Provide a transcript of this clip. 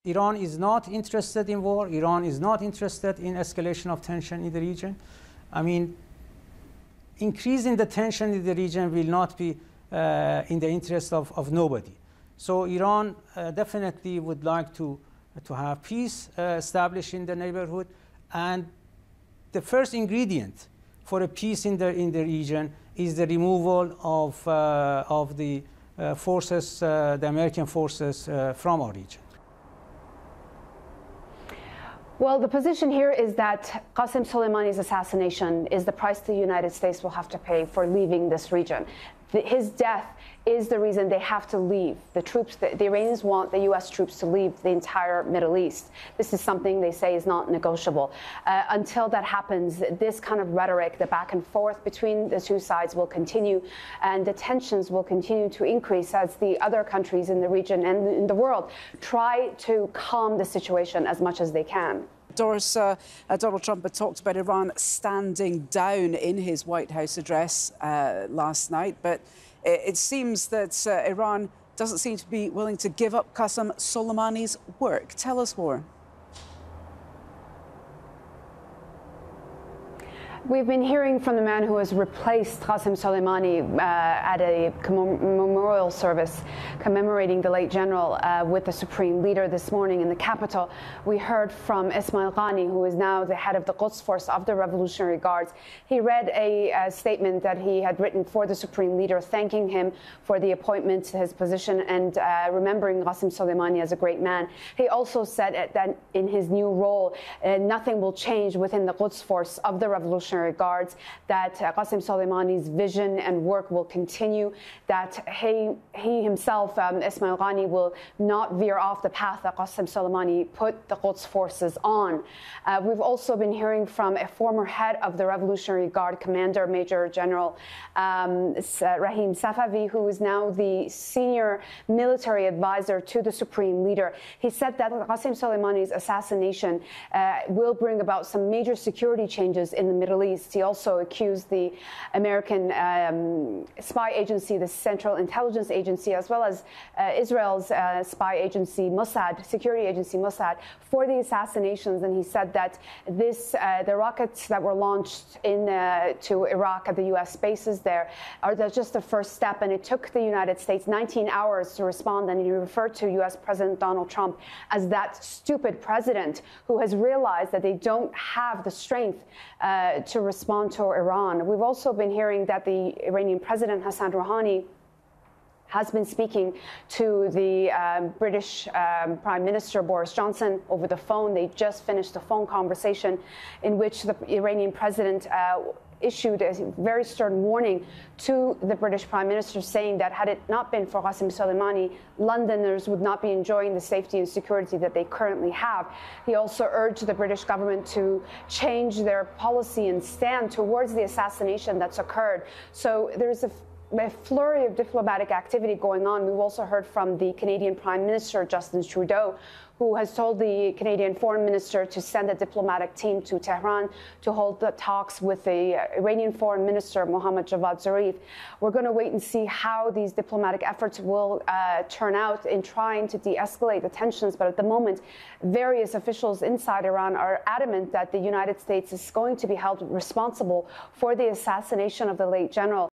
Iran is not interested in war. Iran is not interested in escalation of tension in the region. I mean, increasing the tension in the region will not be in the interest of nobody. So Iran definitely would like to have peace established in the neighborhood. And the first ingredient for a peace in the region is the removal of the forces, the American forces from our region. Well, the position here is that Qassem Soleimani's assassination is the price the United States will have to pay for leaving this region. His death is the reason they have to leave. The Iranians want the U.S. troops to leave the entire Middle East. This is something they say is not negotiable. Until that happens, this kind of rhetoric, the back and forth between the two sides will continue, and the tensions will continue to increase as the other countries in the region and in the world try to calm the situation as much as they can. Dorsa, Donald Trump had talked about Iran standing down in his White House address last night, but it seems that Iran doesn't seem to be willing to give up Qassem Soleimani's work. Tell us more. We've been hearing from the man who has replaced Qassem Soleimani at a memorial service commemorating the late general with the supreme leader this morning in the capital. We heard from Ismail Ghani, who is now the head of the Quds Force of the Revolutionary Guards. He read a statement that he had written for the supreme leader, thanking him for the appointment to his position and remembering Qassem Soleimani as a great man. He also said that in his new role, nothing will change within the Quds Force of the Revolutionary Guards, that Qassem Soleimani's vision and work will continue, that he himself, Ismail Ghani, will not veer off the path that Qassem Soleimani put the Quds forces on. We've also been hearing from a former head of the Revolutionary Guard, Commander Major General Rahim Safavi, who is now the senior military advisor to the supreme leader. He said that Qassem Soleimani's assassination will bring about some major security changes in the Middle East. He also accused the American spy agency, the Central Intelligence Agency, as well as Israel's spy agency, Mossad, security agency Mossad, for the assassinations. And he said that the rockets that were launched to Iraq at the U.S. bases there are just the first step. And it took the United States 19 hours to respond. And he referred to U.S. President Donald Trump as that stupid president who has realized that they don't have the strength to respond to Iran. We've also been hearing that the Iranian President Hassan Rouhani has been speaking to the British Prime Minister Boris Johnson over the phone. They just finished a phone conversation in which the Iranian president issued a very stern warning to the British Prime Minister, saying that had it not been for Qassem Soleimani, Londoners would not be enjoying the safety and security that they currently have. He also urged the British government to change their policy and stand towards the assassination that's occurred. So there's a flurry of diplomatic activity going on. We've also heard from the Canadian Prime Minister, Justin Trudeau, who has told the Canadian Foreign Minister to send a diplomatic team to Tehran to hold the talks with the Iranian Foreign Minister, Mohammad Javad Zarif. We're going to wait and see how these diplomatic efforts will turn out in trying to de-escalate the tensions. But at the moment, various officials inside Iran are adamant that the United States is going to be held responsible for the assassination of the late general.